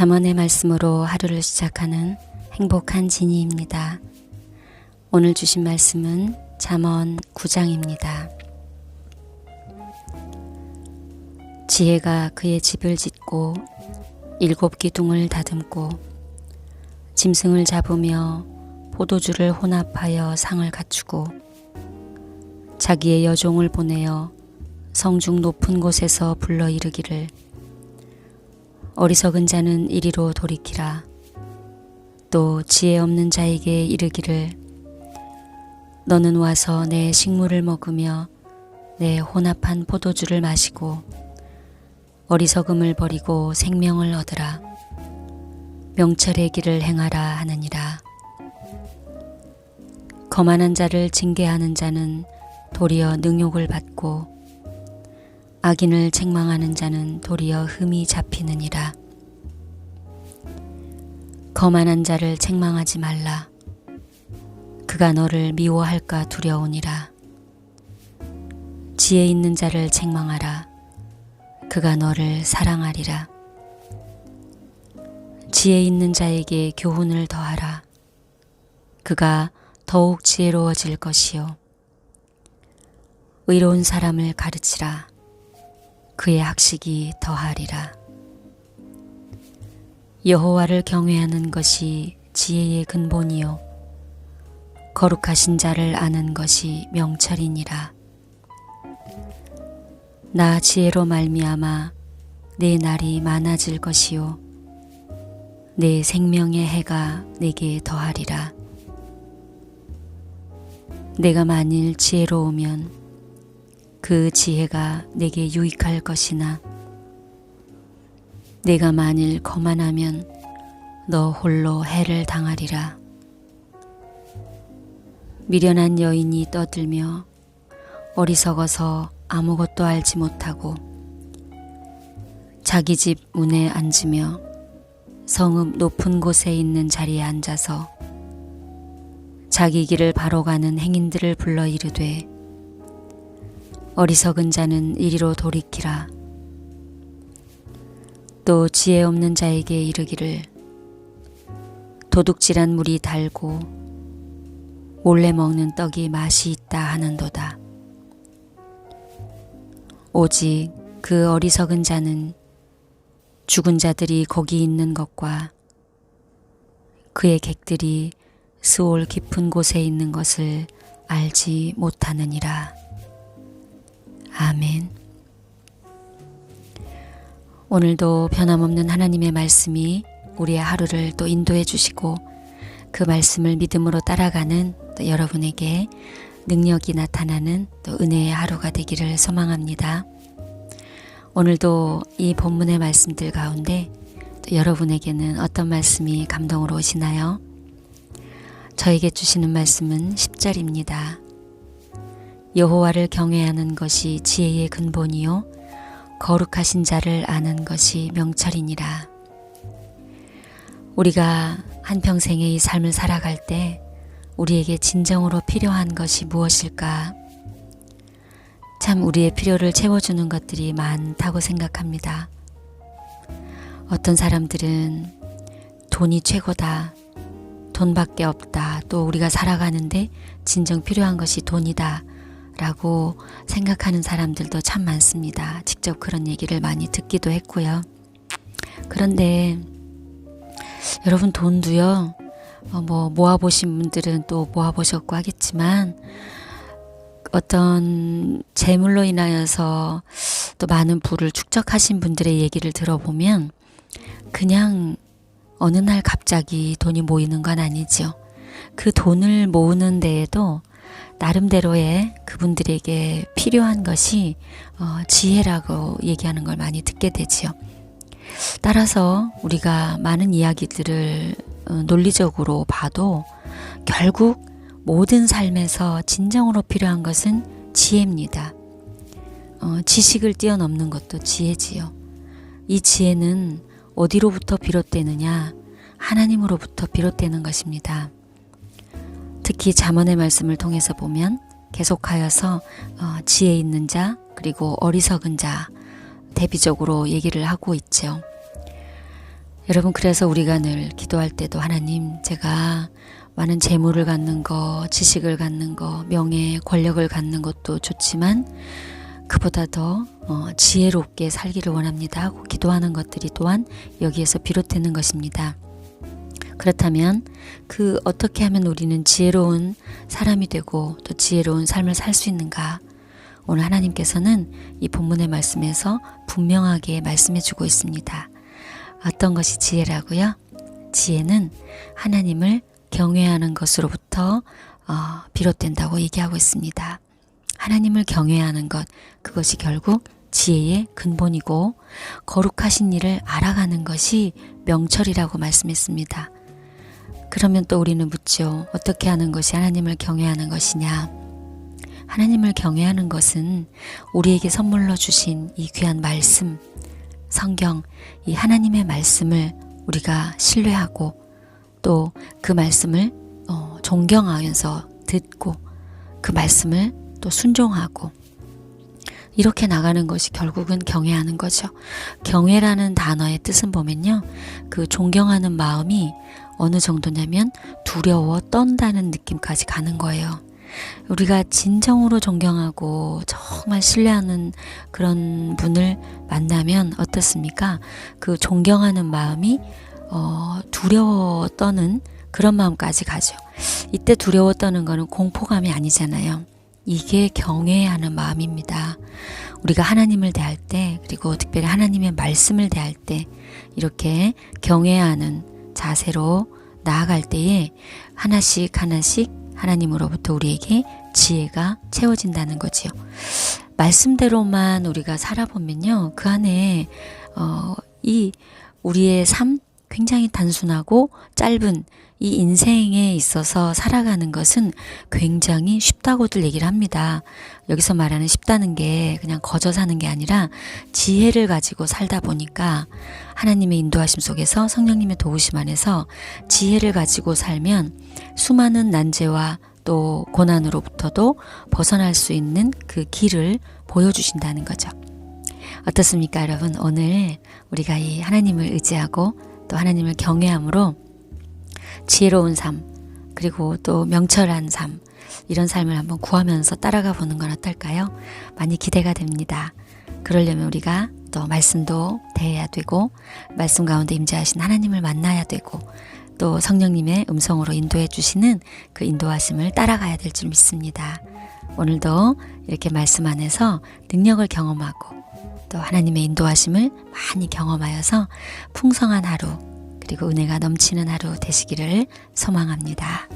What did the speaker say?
잠언의 말씀으로 하루를 시작하는 행복한 진이입니다. 오늘 주신 말씀은 잠언 9장입니다. 지혜가 그의 집을 짓고 7 기둥을 다듬고 짐승을 잡으며 포도주를 혼합하여 상을 갖추고 자기의 여종을 보내어 성중 높은 곳에서 불러 이르기를 어리석은 자는 이리로 돌이키라. 또 지혜 없는 자에게 이르기를 너는 와서 내 식물을 먹으며 내 혼합한 포도주를 마시고 어리석음을 버리고 생명을 얻으라. 명철의 길을 행하라 하느니라. 거만한 자를 징계하는 자는 도리어 능욕을 받고 악인을 책망하는 자는 도리어 흠이 잡히느니라. 거만한 자를 책망하지 말라. 그가 너를 미워할까 두려우니라. 지혜 있는 자를 책망하라. 그가 너를 사랑하리라. 지혜 있는 자에게 교훈을 더하라. 그가 더욱 지혜로워질 것이요. 의로운 사람을 가르치라. 그의 학식이 더하리라. 여호와를 경외하는 것이 지혜의 근본이요 거룩하신 자를 아는 것이 명철이니라. 나 지혜로 말미암아 내 날이 많아질 것이요 내 생명의 해가 내게 더하리라. 내가 만일 지혜로우면 그 지혜가 내게 유익할 것이나 내가 만일 거만하면 너 홀로 해를 당하리라. 미련한 여인이 떠들며 어리석어서 아무것도 알지 못하고 자기 집 문에 앉으며 성읍 높은 곳에 있는 자리에 앉아서 자기 길을 바로 가는 행인들을 불러 이르되 어리석은 자는 이리로 돌이키라. 또 지혜 없는 자에게 이르기를 도둑질한 물이 달고 몰래 먹는 떡이 맛이 있다 하는도다. 오직 그 어리석은 자는 죽은 자들이 거기 있는 것과 그의 객들이 스올 깊은 곳에 있는 것을 알지 못하느니라. 아멘. 오늘도 변함없는 하나님의 말씀이 우리의 하루를 또 인도해 주시고 그 말씀을 믿음으로 따라가는 또 여러분에게 능력이 나타나는 또 은혜의 하루가 되기를 소망합니다. 오늘도 이 본문의 말씀들 가운데 또 여러분에게는 어떤 말씀이 감동으로 오시나요? 저에게 주시는 말씀은 10절입니다. 여호와를 경외하는 것이 지혜의 근본이요 거룩하신 자를 아는 것이 명철이니라. 우리가 한평생의 이 삶을 살아갈 때 우리에게 진정으로 필요한 것이 무엇일까? 참 우리의 필요를 채워주는 것들이 많다고 생각합니다. 어떤 사람들은 돈이 최고다, 돈밖에 없다, 또 우리가 살아가는데 진정 필요한 것이 돈이다 라고 생각하는 사람들도 참 많습니다. 직접 그런 얘기를 많이 듣기도 했고요. 그런데 여러분 돈도요, 모아보신 분들은 또 모아보셨고 하겠지만 어떤 재물로 인하여서 또 많은 부를 축적하신 분들의 얘기를 들어보면 그냥 어느 날 갑자기 돈이 모이는 건 아니죠. 그 돈을 모으는 데에도 나름대로의 그분들에게 필요한 것이 지혜라고 얘기하는 걸 많이 듣게 되지요. 따라서 우리가 많은 이야기들을 논리적으로 봐도 결국 모든 삶에서 진정으로 필요한 것은 지혜입니다. 지식을 뛰어넘는 것도 지혜지요. 이 지혜는 어디로부터 비롯되느냐? 하나님으로부터 비롯되는 것입니다. 특히 잠언의 말씀을 통해서 보면 계속하여서 지혜 있는 자 그리고 어리석은 자 대비적으로 얘기를 하고 있죠. 여러분, 그래서 우리가 늘 기도할 때도 하나님, 제가 많은 재물을 갖는 거, 지식을 갖는 거, 명예, 권력을 갖는 것도 좋지만 그보다 더 지혜롭게 살기를 원합니다 하고 기도하는 것들이 또한 여기에서 비롯되는 것입니다. 그렇다면 어떻게 하면 우리는 지혜로운 사람이 되고 또 지혜로운 삶을 살 수 있는가? 오늘 하나님께서는 이 본문의 말씀에서 분명하게 말씀해 주고 있습니다. 어떤 것이 지혜라고요? 지혜는 하나님을 경외하는 것으로부터 비롯된다고 얘기하고 있습니다. 하나님을 경외하는 것, 그것이 결국 지혜의 근본이고 거룩하신 일을 알아가는 것이 명철이라고 말씀했습니다. 그러면 또 우리는 묻죠. 어떻게 하는 것이 하나님을 경외하는 것이냐? 하나님을 경외하는 것은 우리에게 선물로 주신 이 귀한 말씀, 성경, 이 하나님의 말씀을 우리가 신뢰하고 또 그 말씀을 존경하면서 듣고 그 말씀을 또 순종하고 이렇게 나가는 것이 결국은 경외하는 거죠. 경외라는 단어의 뜻은 보면요, 그 존경하는 마음이 어느 정도냐면 두려워 떤다는 느낌까지 가는 거예요. 우리가 진정으로 존경하고 정말 신뢰하는 그런 분을 만나면 어떻습니까? 그 존경하는 마음이 두려워 떠는 그런 마음까지 가죠. 이때 두려워 떠는 거는 공포감이 아니잖아요. 이게 경외하는 마음입니다. 우리가 하나님을 대할 때, 그리고 특별히 하나님의 말씀을 대할 때 이렇게 경외하는 자세로 나아갈 때에 하나씩 하나님으로부터 우리에게 지혜가 채워진다는 거지요. 말씀대로만 우리가 살아보면요, 그 안에 이 우리의 삶, 굉장히 단순하고 짧은 이 인생에 있어서 살아가는 것은 굉장히 쉽다고들 얘기를 합니다. 여기서 말하는 쉽다는 게 그냥 거저 사는 게 아니라 지혜를 가지고 살다 보니까 하나님의 인도하심 속에서 성령님의 도우심 안에서 지혜를 가지고 살면 수많은 난제와 또 고난으로부터도 벗어날 수 있는 그 길을 보여주신다는 거죠. 어떻습니까, 여러분? 오늘 우리가 이 하나님을 의지하고 또 하나님을 경외함으로 지혜로운 삶, 그리고 또 명철한 삶, 이런 삶을 한번 구하면서 따라가 보는 건 어떨까요? 많이 기대가 됩니다. 그러려면 우리가 또 말씀도 대해야 되고 말씀 가운데 임재하신 하나님을 만나야 되고 또 성령님의 음성으로 인도해 주시는 그 인도하심을 따라가야 될 줄 믿습니다. 오늘도 이렇게 말씀 안에서 능력을 경험하고 또 하나님의 인도하심을 많이 경험하여서 풍성한 하루, 그리고 은혜가 넘치는 하루 되시기를 소망합니다.